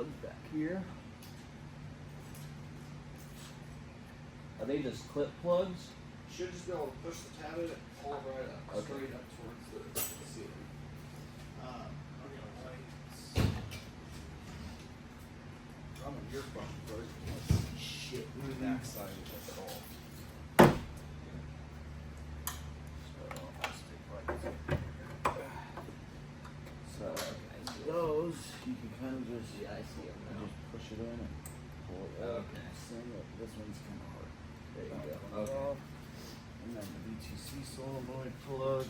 plugs back here. Are they just clip plugs? Should just be able to push the tab in and pull it right up, Okay. straight up towards the ceiling. I'm gonna lights. I'm on your phone first. Shit, The back side of it at all. So those you can kind of just Yeah, I see them now. just push it in and pull it out. Okay. Same with this one's kind of hard. There you That go. one's Okay. off. And then the VTC solenoid plug.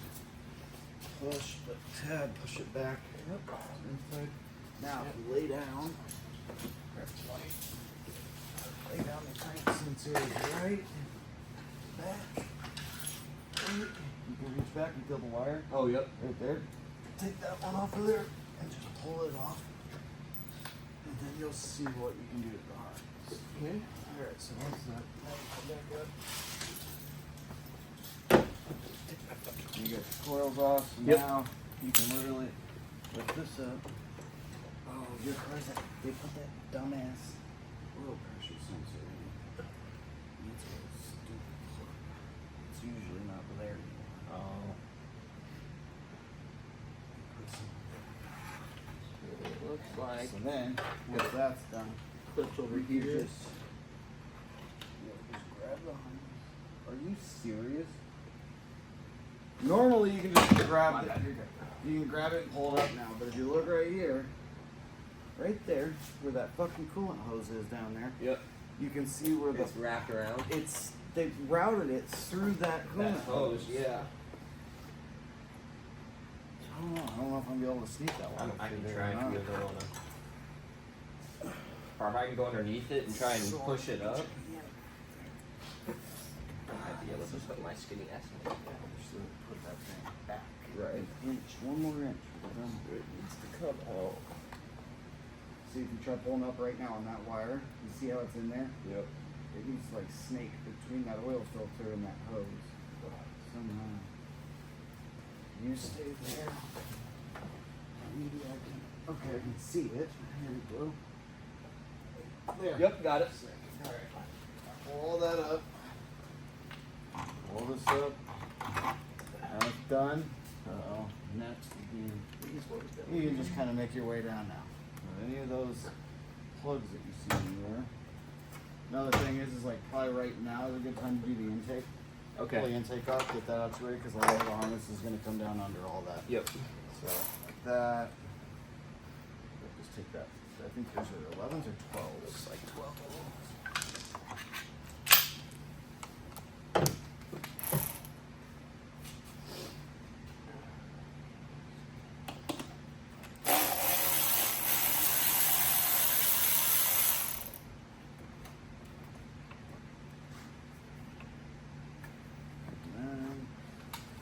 Push the tab, push it back. Yep. Inside. Now if you lay down, grab the light. Lay down the tank sensor is right back. You can reach back and feel the wire. Oh, yep. Right there. Take that one off of there and just pull it off. And then you'll see what you can do with the harness. Okay. Alright, so once that come back up. You get the coils off, so Yep. now you can literally lift this up. Oh, your car's that they put that dumbass oil pressure sensor in it. It's a stupid plug. It's usually not there anymore. Oh. It looks like So then, once that's done, clips over you here. just grab the harness. Are you serious? Normally you can just grab it. You can grab it and pull it up now, but if you look right here, right there, where that fucking coolant hose is down there, Yep. you can see where It's wrapped around. they've routed it through that coolant That hose, yeah. I don't know if I'm gonna be able to sneak that one. I can through there try or and not. give it on a. Or if I can go underneath it and try and push it up, I might be able to just put my skinny ass in it. Just put that thing back. Right. An inch, one more inch. It needs to come out. See if you try pulling up right now on that wire, you see how it's in there? Yep. It needs to like snake between that oil filter and that hose. Somehow. You stay there. Maybe I can. Okay, I can see it. Here we go. There. Yep, got it. Alright. Pull that up. Pull this up. Now it's done. Uh-oh. Next, you can just kind of make your way down now. Any of those plugs that you see in there. Another thing is like probably right now is a good time to do the intake. Pull the Okay. intake off, get that out your way, because a lot of the harness is going to come down under all that. Yep. So like that. Just take that. I think those are 11s or 12s. Looks like 12.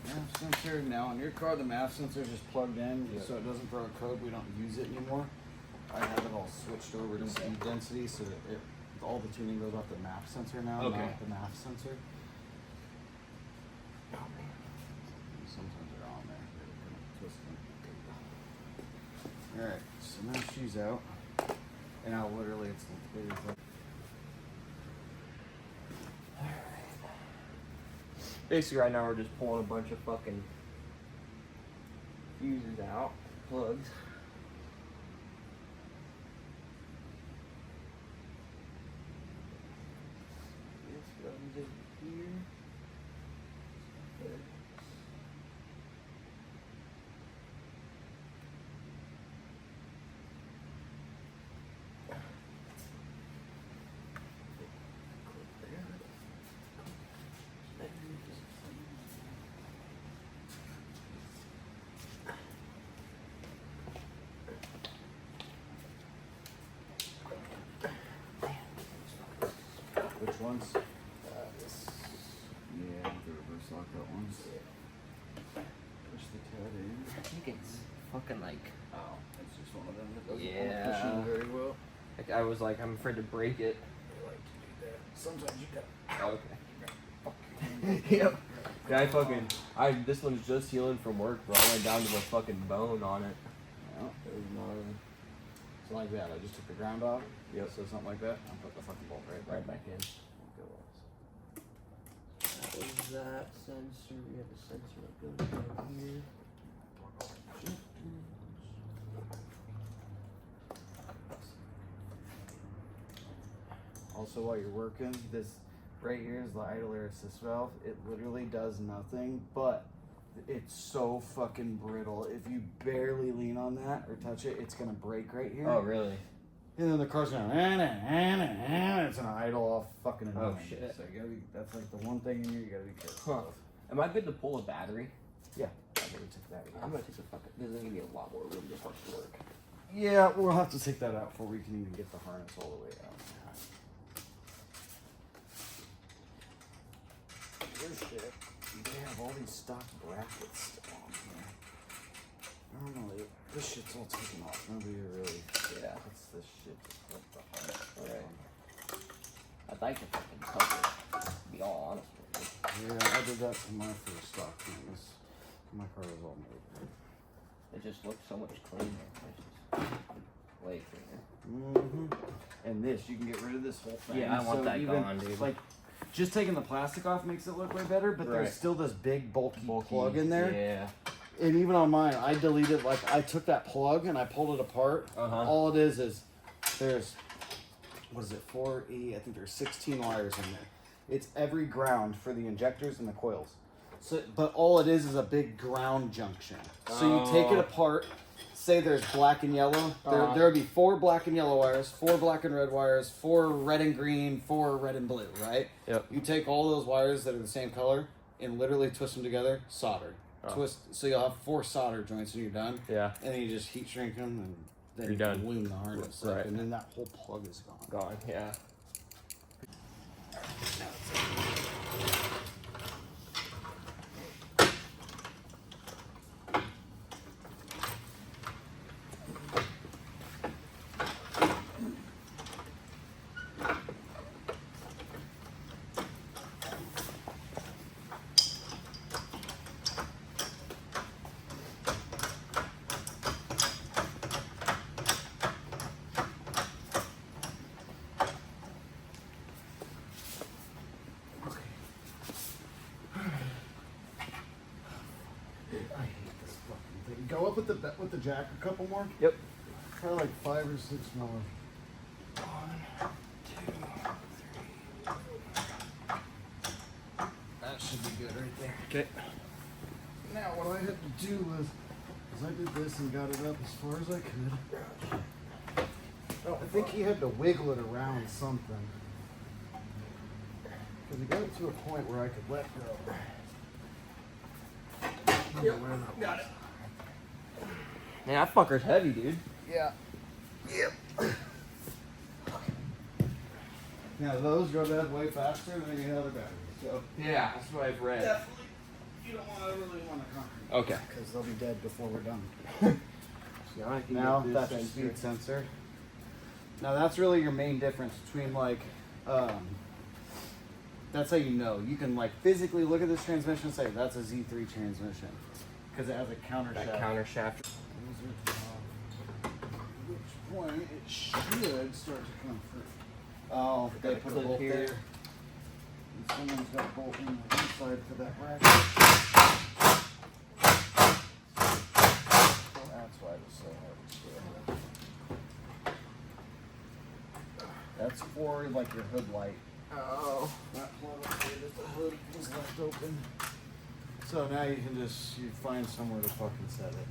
MAF sensor. Now on your car, the MAF sensor is just plugged in, Yeah. so it doesn't throw a code. We don't use it anymore. I have it all switched over to speed density, so that all the tuning goes off the MAF sensor now, Okay. not the MAF sensor. Sometimes they're on there. They're kind of twisting. All right, so now she's out, and now literally it's like. Basically, right now we're just pulling a bunch of fucking fuses out, plugs. This runs over here. Which ones? This. Yeah, the reverse lockout ones. Push the tab in. I think it's fucking like. Oh, it's just one of them that doesn't Yeah. push in very well. Like I was like, I'm afraid to break it. They like to do that. Sometimes you got. Okay. Yep. Yeah, this one's just healing from work, bro. I went down to the fucking bone on it. Well, there's more. like that. I just took the ground off. Yep. So something like that. I'll put the fucking bolt Right back in. That was that sensor. We have a sensor that goes right here. Also, while you're working, this right here is the idle air assist valve. It literally does nothing, but it's so fucking brittle. If you barely lean on that or touch it, it's gonna break right here. Oh, really? And then the car's gonna, it's gonna idle all fucking annoying. Oh, shit. So you gotta be, that's like the one thing in here you gotta be careful of. Am I good to pull a battery? Yeah, I gotta take that out. I'm gonna take the fucking. This is gonna give me a lot more room just for it to work. Yeah, we'll have to take that out before we can even get the harness all the way out. This shit, they have all these stock brackets on here. I don't know, this shit's all taken off. Nobody really, puts this shit to put the harness on. I'd like to fucking cover it, to be all honest with you. Yeah, I did that to my first stock harness. My car was all made. It just looks so much cleaner. It's just way cleaner. Mm-hmm. And this, you can get rid of this whole thing. Yeah, I want that even, gone, dude. Like, just taking the plastic off makes it look way better, but there's Right. still this big bulky plug in there. Yeah. And even on mine, I deleted, like, I took that plug and I pulled it apart. All it is there's, what is it, 4E? I think there's 16 wires in there. It's every ground for the injectors and the coils. So, but all it is a big ground junction. So you take it apart. Say there's black and yellow. There would be 4 black and yellow wires, 4 black and red wires, 4 red and green, 4 red and blue, right? Yep. You take all those wires that are the same color and literally twist them together, solder. Twist, so you'll have 4 solder joints when you're done. Yeah. And then you just heat shrink them and then You're you done. loom the harness up, Right. and then that whole plug is gone. Gone. Yeah. I hate this fucking thing. Go up with the jack a couple more. Yep. Probably like 5 or 6 more. 1, 2, 3. That should be good right there. Okay. Now what I had to do was I did this and got it up as far as I could. Oh, I think he had to wiggle it around something. Because he got it to a point where I could let go. Yep. Got it. Man, that fucker's heavy, dude. Yeah. Yep. Now those go dead way faster than any other batteries. So Yeah, that's what I've read. definitely, you don't want to really want to concrete. Okay. Because they'll be dead before we're done. So now I can Now get that's this your sensor. speed sensor. Now that's really your main difference between like, that's how you know. You can like physically look at this transmission and say that's a Z3 transmission because it has a counter That shaft. counter shaft. At which point it should start to come through. Oh, they Got a put a clip bolt here. there. And someone's got a bolt in the inside for that bracket. That's why it was so hard to do. That's for like your hood light. Oh. That plug up there, that the hood was left open. So now you can you find somewhere to fucking set it.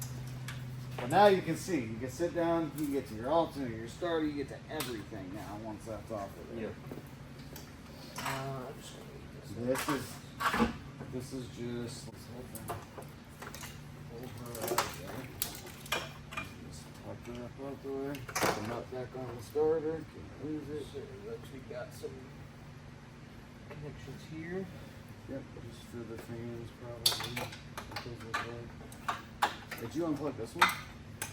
But now you can see, you can sit down, you can get to your alternator, your starter, you get to everything now once that's off of there. Yep. I'm just gonna eat this. This is just this whole thing. Over out there. Just tuck it up out the way. Put the nut back on the starter. Can't lose it. So we got some connections here. Yep, just for the fans probably. What those look like. Did you unplug this one?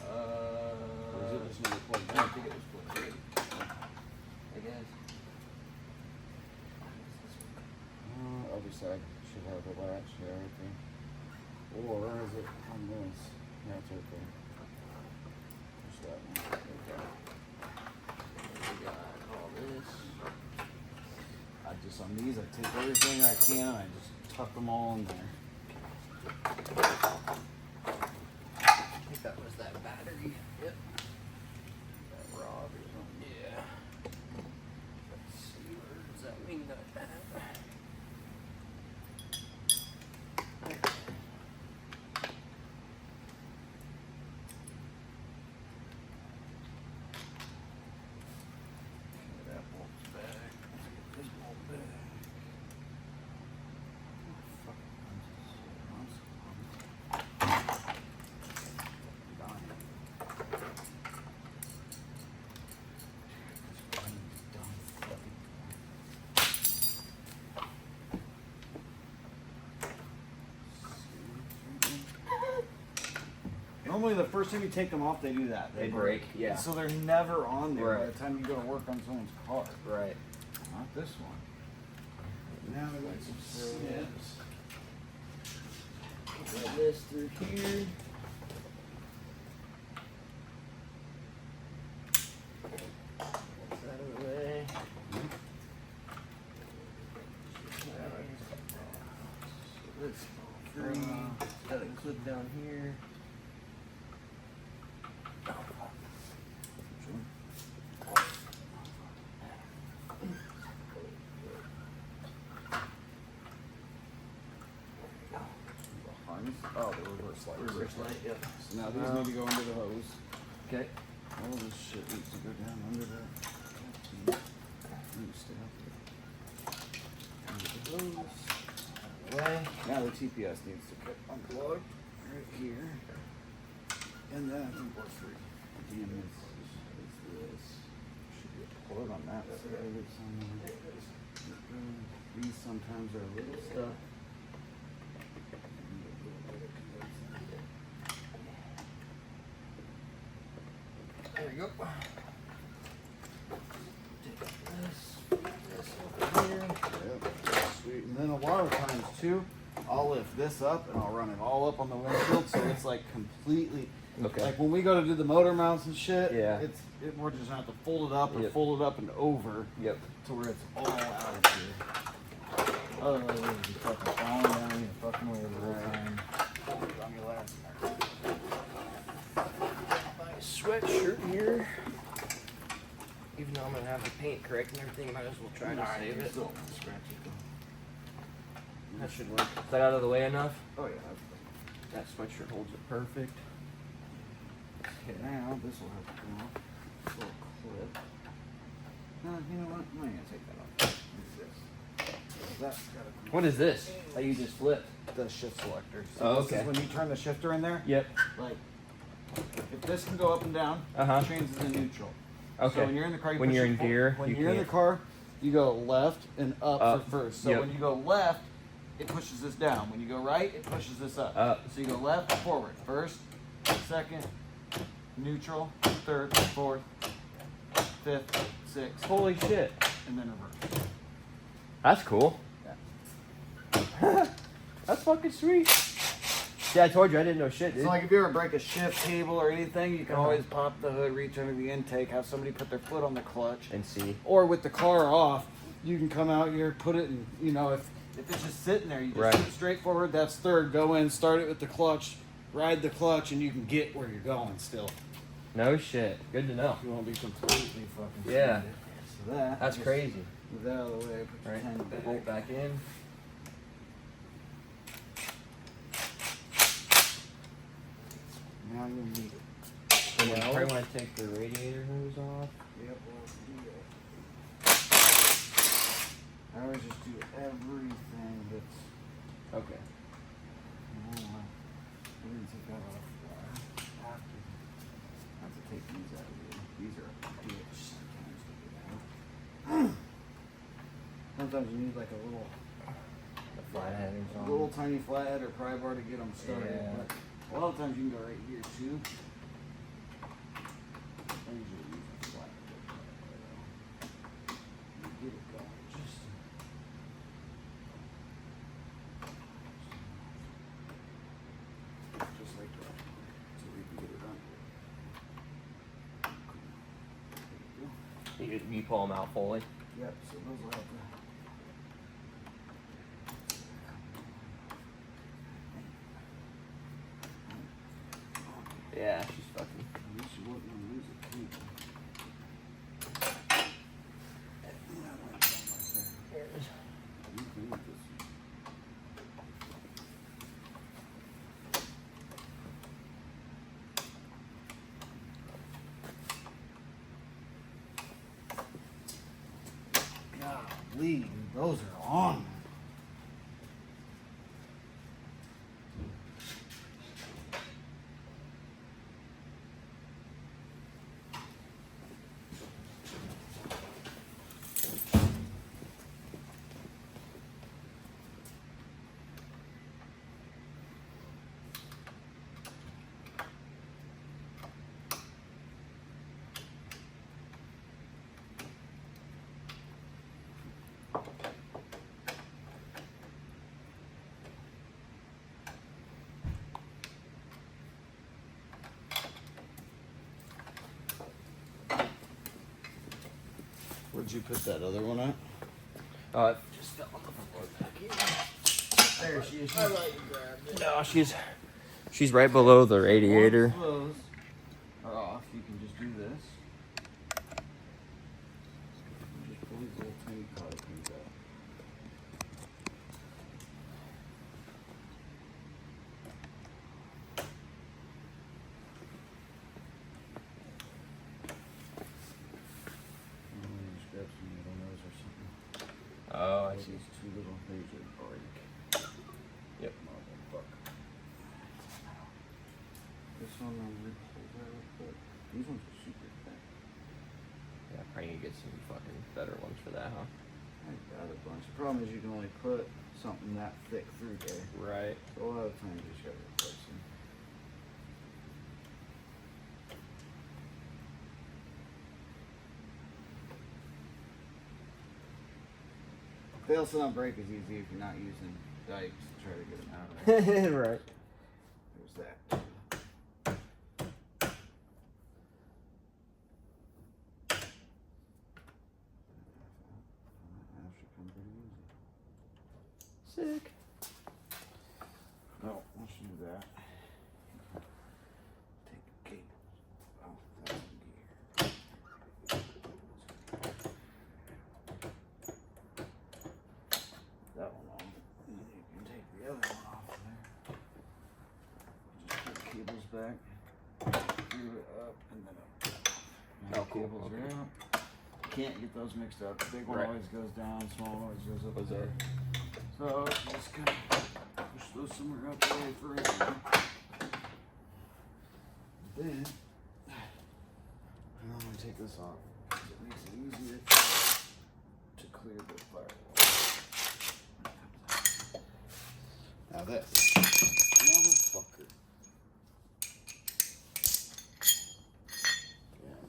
Or is it just never plugged I in? don't think it was plugged in. I guess. Other side should have the latch there, right there. Or is it on this? Yeah, it's right there. Push that one. Okay. on these, I take everything I can and I just tuck them all in there. I think that was that battery. Yep. That rod or something. Yeah. Let's see, where's that wing nut at? That bolt's back. This bolt back. Normally, the first time you take them off, they do that. They break, yeah. So they're never on there by Right. the time you go to work on someone's car. Right. Not this one. Now we got some snips. Run this through here. That's out of the way. This Got a clip down here. Oh, the reverse light. Reverse light, yep. So now these need to go under the hose. Okay. All this shit needs to go down under that. Stay up there. Under the hose. Way. Now the TPS needs to get unplugged right here. And then we're free. Damn, it's this. Should be a plug on that side somewhere. These sometimes are a little stuck. There we go. Take this over here. Yep. Sweet. And then a lot of times too, I'll lift this up and I'll run it all up on the windshield so it's like completely. Okay. Like when we go to do the motor mounts and shit, Yeah. we're just gonna have to fold it up or Yep. fold it up and over Yep. to where it's all out of here. Otherwise, it'll be fucking falling down and fucking away the whole time. On your last My sweatshirt here. Even though I'm gonna have the paint correct and everything, might as well try to save it. Still scratch it though. That should work. Is that out of the way enough? Oh yeah. That sweatshirt holds it perfect. Okay, now this will have to come off. This little clip. No, you know what? I'm not gonna take that off. Use this. That's gotta come What is this? That you just flipped? the shift selector. So Oh, this okay. is when you turn the shifter in there. Yep. Like, if this can go up and down, Uh-huh. it changes to neutral. Okay. So when you're in the car, you When push you're it in forward. gear, When you you're in the can't. car, you go left and up Up. for first. So Yep. when you go left, it pushes this down. When you go right, it pushes this up. Up. So you go left, forward, first, second, neutral, third, fourth, fifth, sixth, Holy shit. and then reverse. That's cool. Yeah. That's fucking sweet. Yeah, I told you I didn't know shit, dude. So like if you ever break a shift table or anything, you can Uh-huh. always pop the hood, reach under the intake, have somebody put their foot on the clutch. and see. Or with the car off, you can come out here, put it in, you know, if it's just sitting there, you just Right. sit straight forward, that's third, go in, start it with the clutch, ride the clutch, and you can get where you're going still. No shit. Good to know. You won't be completely fucking Yeah. stranded. So that. That's just crazy. Move that out of the way, put your Right. 10 back. Bolt back in. Now you need it. And then Well- probably want to take the radiator hose off. Yep, we'll do that. I always just do everything that's. Okay. We're gonna take that off after. I have to take these out of here. These are a bitch sometimes to get out. Sometimes you need like a little, The flathead or something. little tiny flathead or pry bar to get them started. Yeah. But a lot of times you can go right here too. I usually use a flathead. You get it going just. Just like that. So we can get it done. There you go. You pull them out fully. Yep, so those will have to Yeah, she's fucking. At least you wouldn't want to lose a cable. You can use this. Golly, dude, those are on. Where'd you put that other one at? It just fell on the floor back here. There she is. I thought you grabbed it. No, she's right below the radiator. Clothes are off. You can just do this. Just pull these little tiny cotter pins out. And then you just grab some needle nose or something. Oh, I These see. two little things would break. Yep. Motherfucker. This one I'm gonna pull out, but these ones are super thick. Yeah, probably need to get some fucking better ones for that, huh? I got a bunch. The problem is you can only put something that thick through there. Right. So a lot of times you just gotta replace them. They also don't break as easy if you're not using dikes to try to get them out of there. Right. There's that. That should come pretty easy. Sick. No, let's do that. Take the cable. Oh, that's in gear. That one on. And then you can take the other one off of there. Just put the cables back. Screw it up and then up. And Oh, the cool. cables Okay. are out. Can't get those mixed up. The big one Right. always goes down, small one always goes up Goes there. up. So just kind of push those somewhere up there for right now. Then I'm gonna take this off because it makes it easier to clear the firewall. Now this motherfucker. Yeah.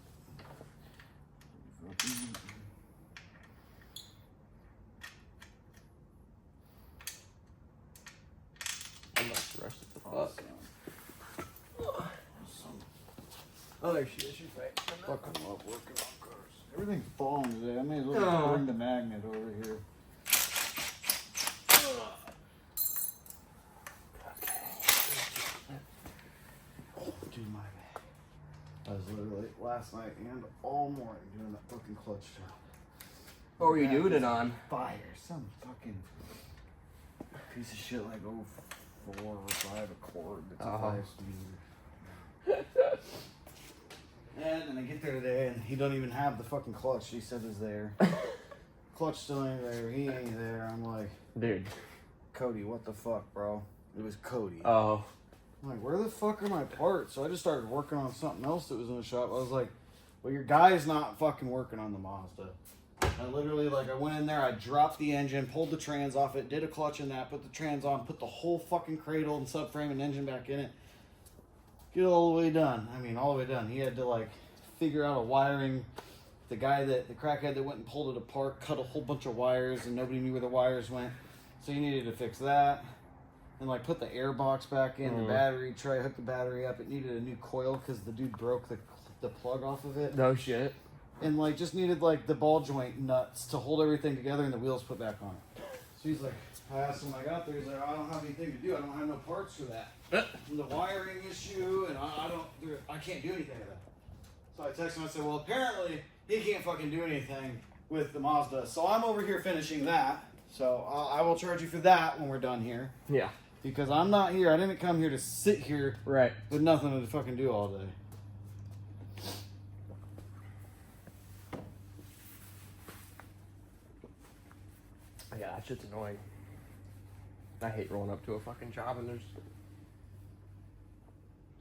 I'm not the rest of the fuck. Awesome. Oh, there she is. She's right. Fucking love working on cars. Everything's falling today. I may as well just Aw. bring the magnet over here. Dude, my bad. I was literally last night and all morning doing that fucking clutch job. What were you doing it on? Fire. Some fucking piece of shit like 04 or 5 Accord that's a Oh. 5-speed. And then I get there today and he don't even have the fucking clutch he said is there. Clutch still ain't there, he ain't there. I'm like, Dude. Cody, what the fuck, bro? It was Cody. Oh. I'm like, where the fuck are my parts? So I just started working on something else that was in the shop. I was like, well, your guy's not fucking working on the Mazda. I literally, like, I went in there, I dropped the engine, pulled the trans off it, did a clutch in that, put the trans on, put the whole fucking cradle and subframe and engine back in it. Get it all the way done. I mean, all the way done. He had to, like, figure out a wiring. The crackhead that went and pulled it apart, cut a whole bunch of wires, and nobody knew where the wires went. So you needed to fix that. And, like, put the air box back in, the battery tray, hook the battery up. It needed a new coil because the dude broke the plug off of it. No shit. And, like, just needed, like, the ball joint nuts to hold everything together and the wheels put back on it. So he's like, I asked him when I got there, he's like, I don't have anything to do. I don't have no parts for that. And the wiring issue, and I can't do anything with that. So I texted him, I said, well, apparently he can't fucking do anything with the Mazda. So I'm over here finishing that. So I will charge you for that when we're done here. Yeah. Because I'm not here. I didn't come here to sit here Right. with nothing to fucking do all day. Yeah, that shit's annoying. I hate rolling up to a fucking job and there's.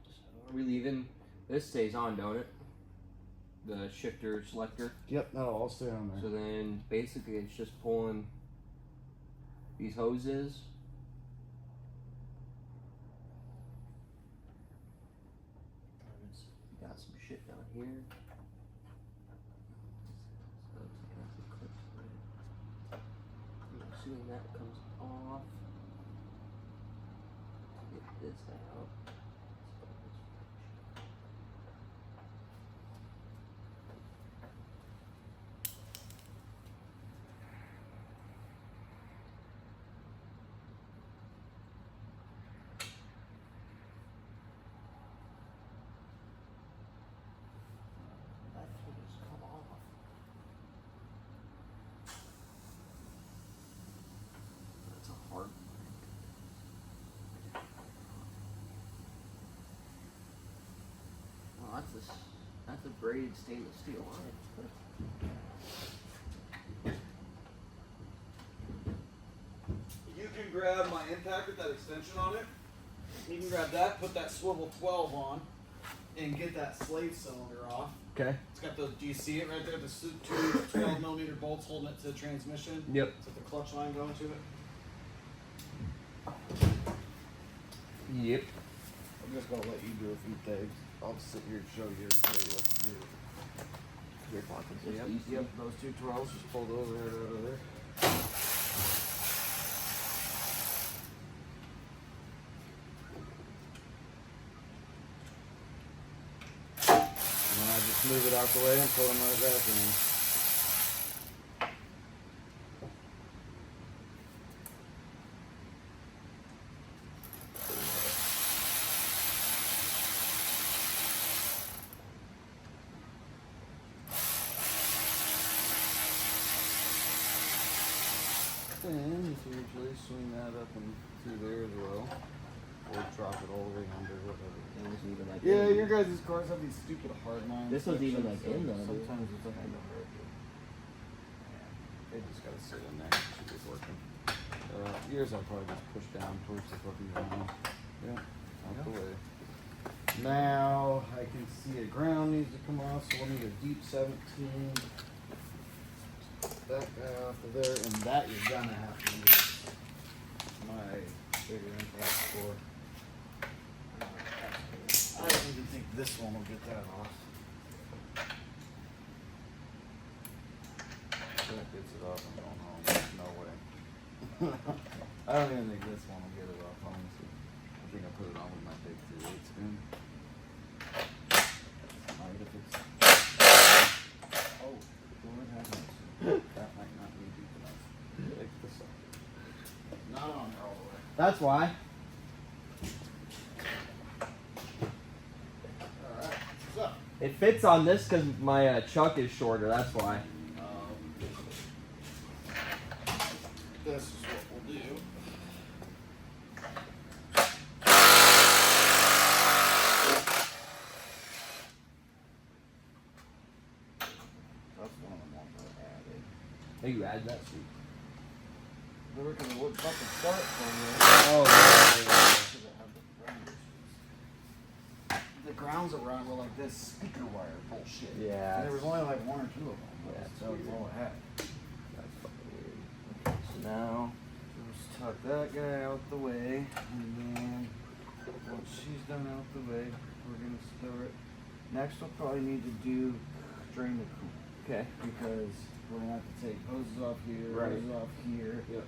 So are we leaving? This stays on, don't it? The shifter selector. Yep, that'll all stay on there. So then basically it's just pulling these hoses. Got some shit down here. So it's like that's a clip to it. I'm assuming that comes off. Get this out. That should just come off. That's a hard. Oh, that's a braided stainless steel line. You can grab my impact with that extension on it. You can grab that, put that swivel 12 on, and get that slave cylinder off. Okay. It's got those, do you see it right there? The two 12 millimeter bolts holding it to the transmission. Yep. It's got the clutch line going to it. Yep. I'm just gonna let you do a few things. I'll sit here and show you and tell you what to do. Your pockets. Yep, those two 12s, just pull those right out of there. And then I just move it out the way and pull them right back in. And you can usually swing that up and through there as well. Or drop it all the way under, whatever. It was even like Yeah, in. your guys' cars have these stupid hard lines. This was even like in though. Sometimes it's like they just gotta sit in there. Should be working. Yours I'll probably just push down towards the fucking ground. Yeah, out the way. Now I can see a ground needs to come off, so we'll need a deep 17. That guy off of there, and that you're gonna have to use my bigger impact for. I don't even think this one will get that off. If that gets it off, I'm going home. There's no way. I don't even think this one will get it off, honestly. I think I put it on with my big 3/8 spoon. Alright, if it's... Oh, Lord have mercy. That might not be deep enough. Take this up. Not on there all the way. That's why. Alright, what's up? It fits on this because my chuck is shorter. That's why. This is what we'll do. That's one of the ones I added. Hey, you add that sweet. They were gonna look fucking start from there. Oh. The grounds that were on were like this speaker wire bullshit. Yeah. And there was only like one or two of them. Yeah, that was all it had. That's fucking weird. Okay, so now just tuck that guy out the way, and then once she's done out the way, we're gonna start. Next, we'll probably need to drain the coolant. Okay. Because we're gonna have to take hoses off here, Right. hoses off here. Yep.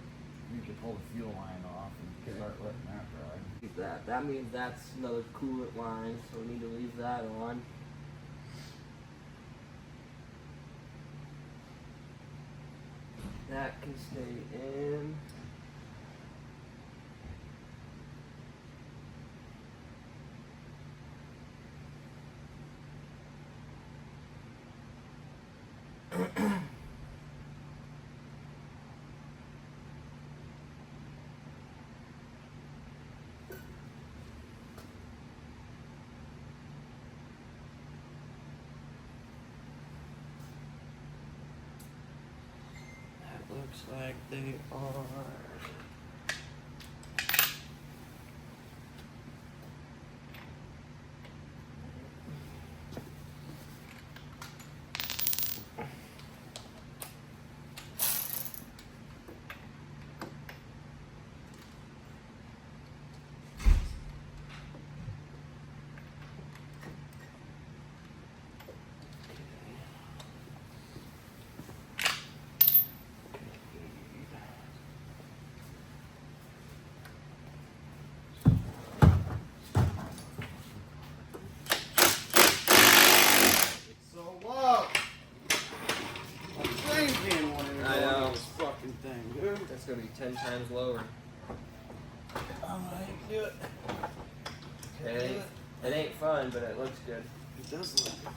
We can pull the fuel line off and start letting that dry. Keep that. That means that's another coolant line, so we need to leave that on. That can stay in. Looks like they are. So low. I'm thinking when it I know. this fucking thing, dude. That's gonna be 10 times lower. I might do it. It ain't fun, but it looks good. It does look good.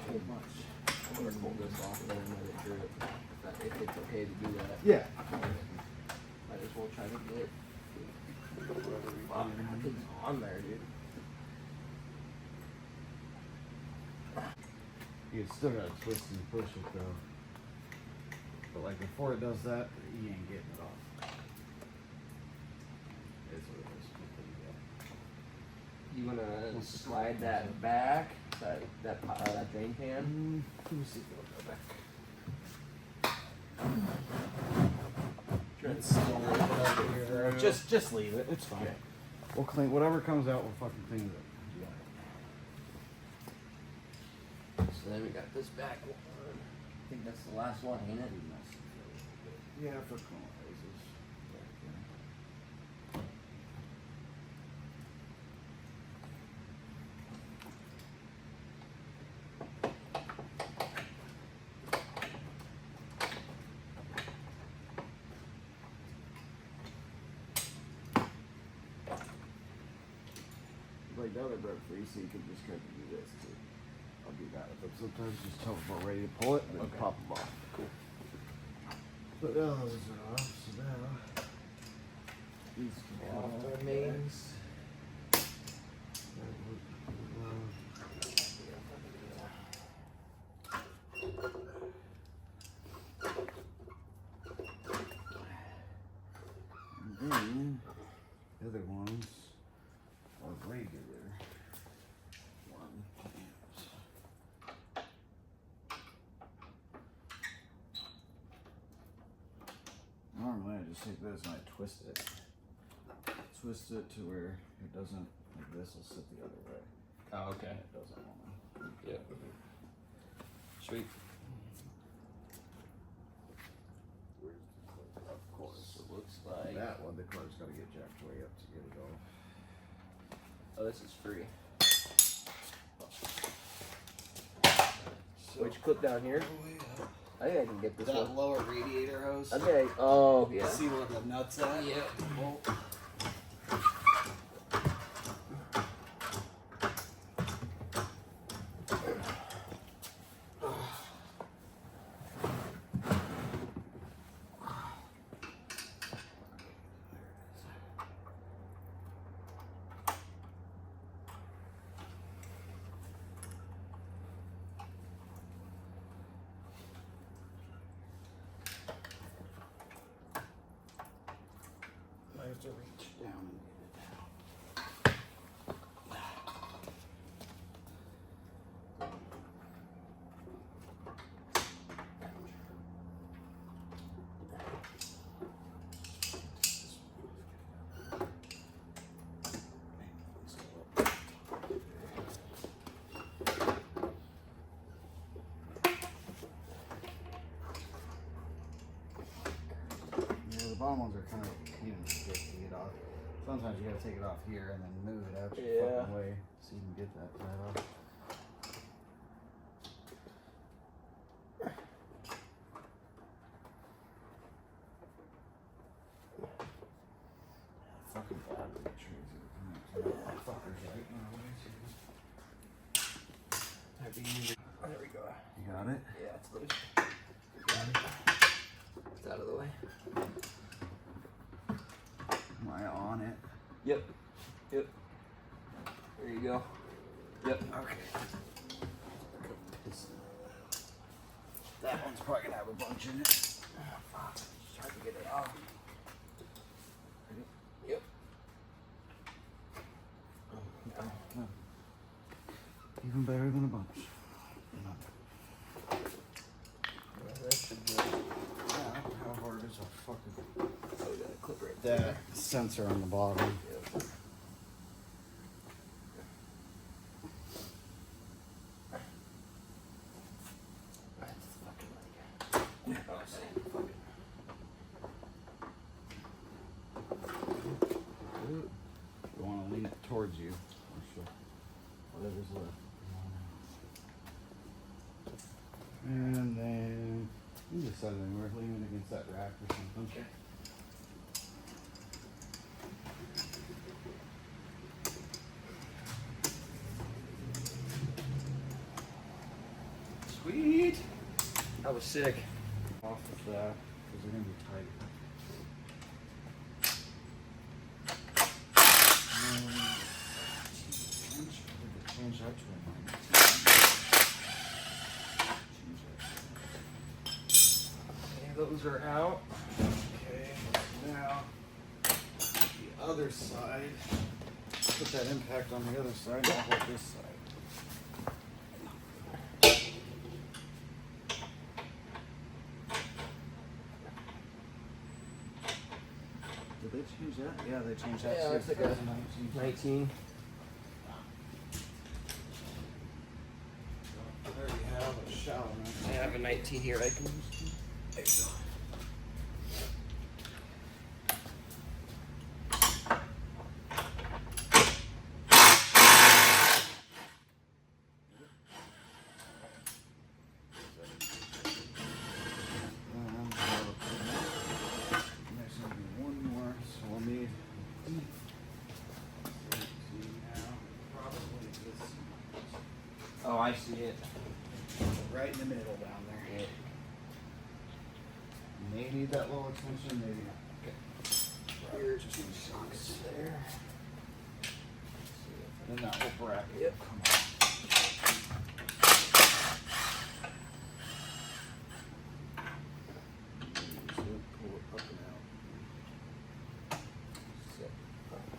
Too much. I'm gonna pull this off and then let it drip. If it's okay to do that. Yeah. Might as well try to get whatever we bought. Nothing's on there, dude. You still gotta twist and push it though. But like before it does that, you ain't getting it off. It's what it is. You wanna slide that back, that drain pan? Let me see if it'll go back. Just leave it. It's fine. Okay. We'll clean whatever comes out. We'll fucking clean it. So then we got this back one. I think that's the last one, ain't it? Yeah, for cooling raises. Like the other broke free, so you can just kind of do this too. I'll do that. But sometimes just tell them we're ready to pull it and then pop them off. Cool. But now those are off, so now these can come Off off. our mains. And then the other ones are regular one cams. Normally I just take this and I twist it. Twist it to where it doesn't, like this will sit the other way. Oh, okay. And it doesn't want to. Yep. Sweet. Of course. So it looks like. That one, the cord's got to get jacked way up to get it off. Oh, this is free. So, Which clip down here? I think I can get this That one. lower radiator hose. I think. Oh yeah. See where the nuts at? Yeah. Well, I have to reach down and get it. Yeah, the bottom ones are kind of pain in the dick to get off. Sometimes you gotta take it off here and then move it out your Yeah. fucking way so you can get that side off. Fucking battery trees are fuckers right now. There we go. You got it? Yeah, it's loose. Got it. It's out of the way. Am I on it? Yep. Yep. There you go. Yep. Okay. probably gonna have a bunch in it. Oh, fuck. Just trying to get it off. Yep. Even better than a bunch. That should be. Yeah, how hard is a fucking Oh, we got a clip right that there. sensor on the bottom? Yep. That's fucking like. Oh, I see. Fucking. You want to lean it towards you. Whatever's left. And then you can decide anywhere, lean it against that rack or something. Okay. Sweet. That was sick. Off of that, because they're going to be tight. Change that to a 19. Okay, those are out. Okay, now the other side. Put that impact on the other side, not hold this side. Did they change that? Yeah, they changed that. Yeah, to it's like a 2019. 19. There you have a shower. I have a 19 here I can use. There you go. There's gonna be one more, so we'll need. Probably this. Oh, I see it. Right in the middle down there. Yeah. You may need that little extension, maybe not. Here, just two sockets there. Then that whole bracket. Yep. Come on. Pull it up and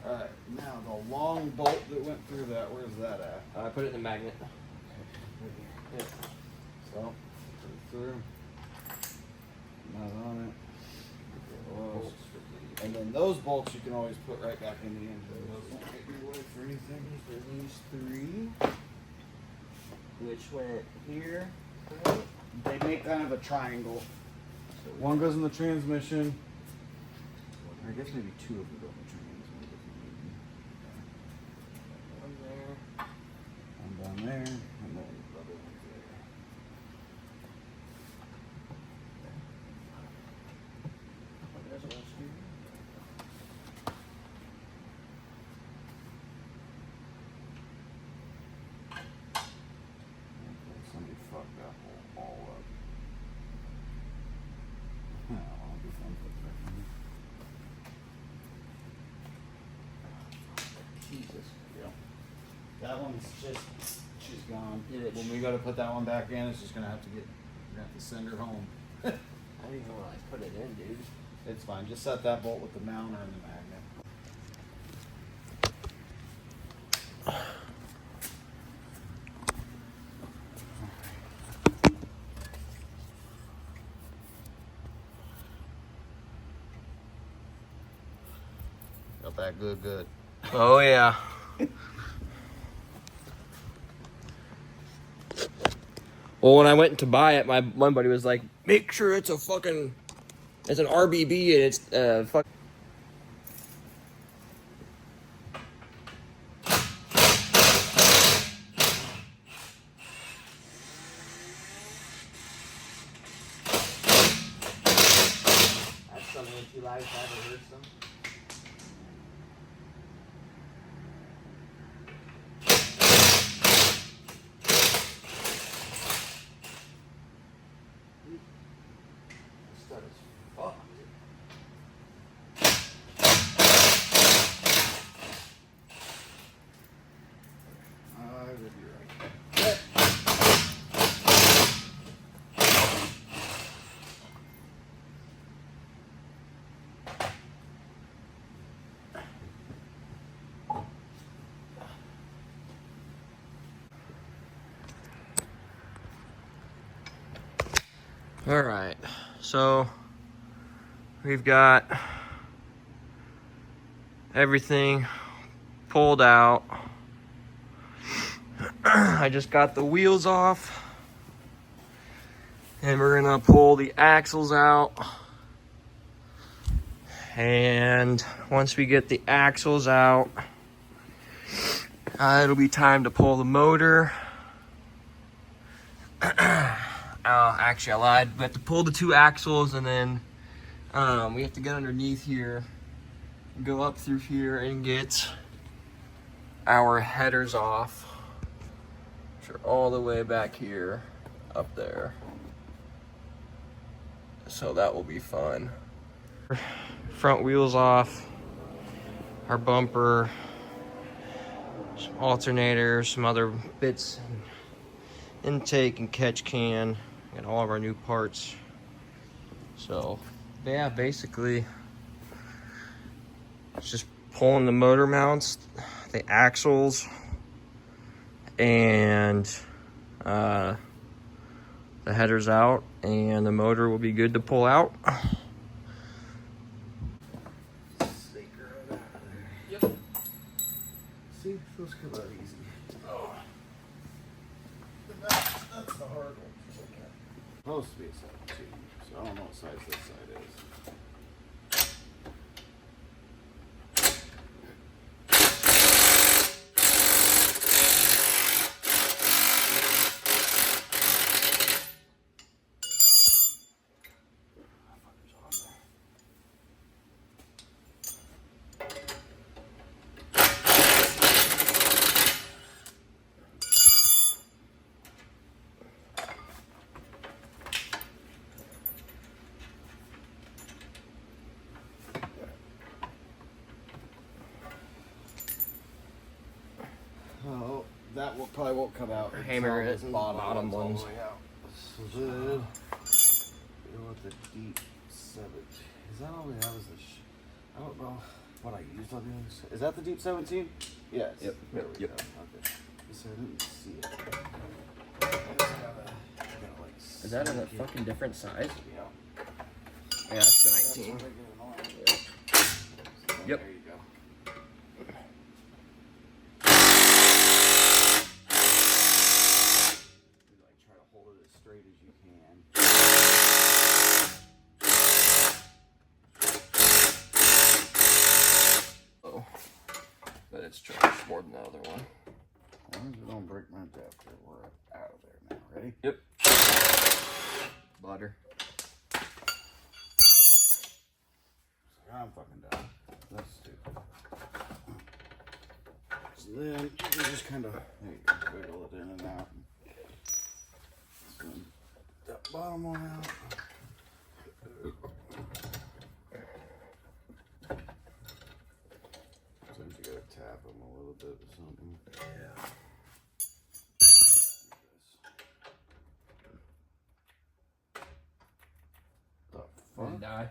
out. Alright, now the long bolt that went through that, where's that at? I put it in the magnet. Yep. So, put it through. Not on it. Close. And then those bolts you can always put right back in the engine. Those won't get in your way for anything. For these three, which went here, right? They make kind of a triangle. One goes in the transmission. I guess maybe two of them go in the transmission. One there. One down there, and then the other one's there. There's one screw. Okay, somebody fucked that all up. Yeah, I'll be fun to put back in. Jesus. Yeah. That one's just, she's gone. Yeah, When we go to put that one back in, it's just gonna have to get, we're gonna have to send her home. I didn't even realize I put it in, dude. It's fine, just set that bolt with the mounter and the magnet. Got that good. Oh yeah. Well, when I went to buy it, my one buddy was like, "Make sure it's it's an RBB and it's fuck." That's something that you guys haven't heard some. This stuff is fucked. I would be right. All right, so we've got everything pulled out. I just got the wheels off, and we're gonna pull the axles out. And once we get the axles out, it'll be time to pull the motor. Actually, I lied. We have to pull the 2 axles, and then we have to get underneath here, go up through here, and get our headers off, which are all the way back here, up there. So that will be fun. Front wheels off, our bumper, some alternators, some other bits, intake and catch can, and all of our new parts. So yeah, basically it's just pulling the motor mounts, the axles, and the headers out, and the motor will be good to pull out. Yep. See, those come out easy. Oh. That's the hard one. Okay. Supposed to be a 17, so I don't know what size this side is. Oh, that will probably won't come out. Hammer until it this in the bottom all the ones. way out. So then, go with the deep 7. Is that all we have? Is this? I don't know what I used on these. Is that the deep 17? Yes. Yep. There we Yep. go. Okay. So I didn't see it. I just gotta, like, Is that in a fucking different size? Yeah. Yeah, that's the 19. Yep. There you go. Like, try to hold it as straight as you can. Oh, but it's charged more than the other one. As long as we don't break my adapter, we're out of there now. Ready? Yep. Butter. I'm fucking done. That's stupid. So then you can just kind of wiggle it in and out. Send that bottom one out. Sometimes you gotta tap them a little bit or something. Yeah. The fuck? Die.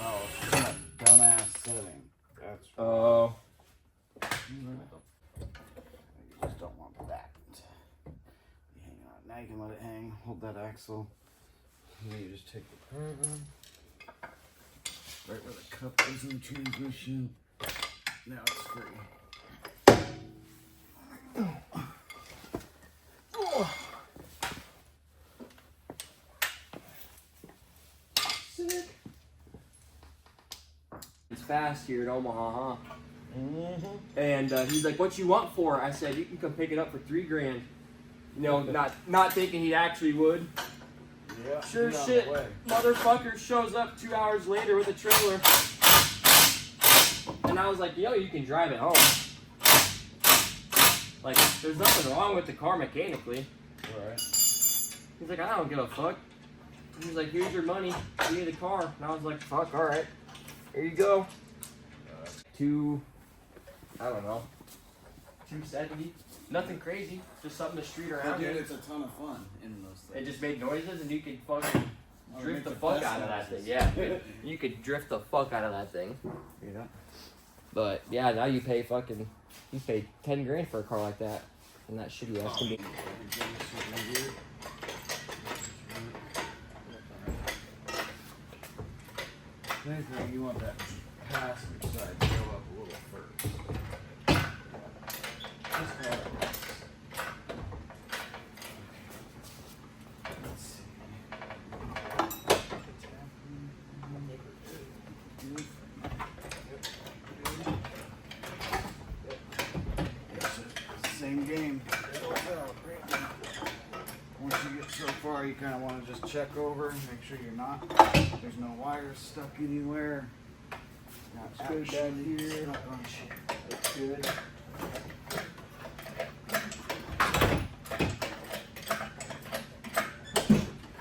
Oh, it's in that dumbass setting. That's right. Oh. You just don't want that. You hang on. Now you can let it hang. Hold that axle. And then you just take the paragon. Right where the cup is in the transmission. Now it's free. Sick. It's fast here in Omaha, huh? Mm-hmm. And he's like, "What you want for?" I said, "You can come pick it up for $3 grand." You know, not thinking he actually would. Yeah. Sure get out of shit, the way. motherfucker shows up 2 hours later with a trailer. And I was like, "Yo, you can drive it home. Like, there's nothing wrong with the car mechanically." Alright. He's like, "I don't give a fuck." He's like, "Here's your money. Give me the car." And I was like, "Fuck, alright. Here you go." I don't know. 270. Nothing crazy. Just something to street around. Dude, in. it's a ton of fun in those things. It just made noises and you could fucking drift the fuck out of that thing. Yeah, you could drift the fuck out of that thing. Yeah. But yeah, now you pay 10 grand for a car like that, and that shitty ass can be. Anything you want that passenger side to go up a little first. Just how it looks. Let's see. Same game. Once you get so far, you kind of want to just check over, make sure there's no wires stuck anywhere. Not Good down here. stuck on shit. That's good.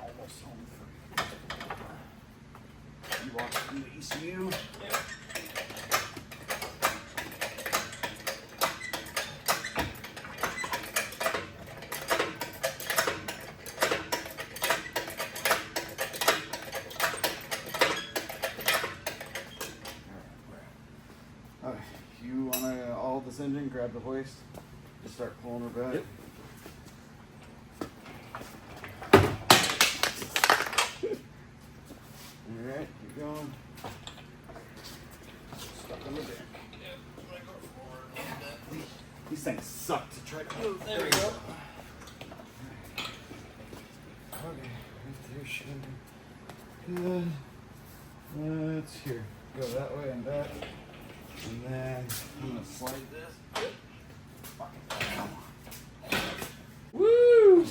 Almost home free. You walk through the ECU. Okay, you want to all this engine, grab the hoist, just start pulling her back. Yep. Alright, keep going. Stuck on the deck. These things suck to try to move. There we go. Okay, right there should be good. Let's here. Go that way and back. And then I'm gonna slide this. Woo!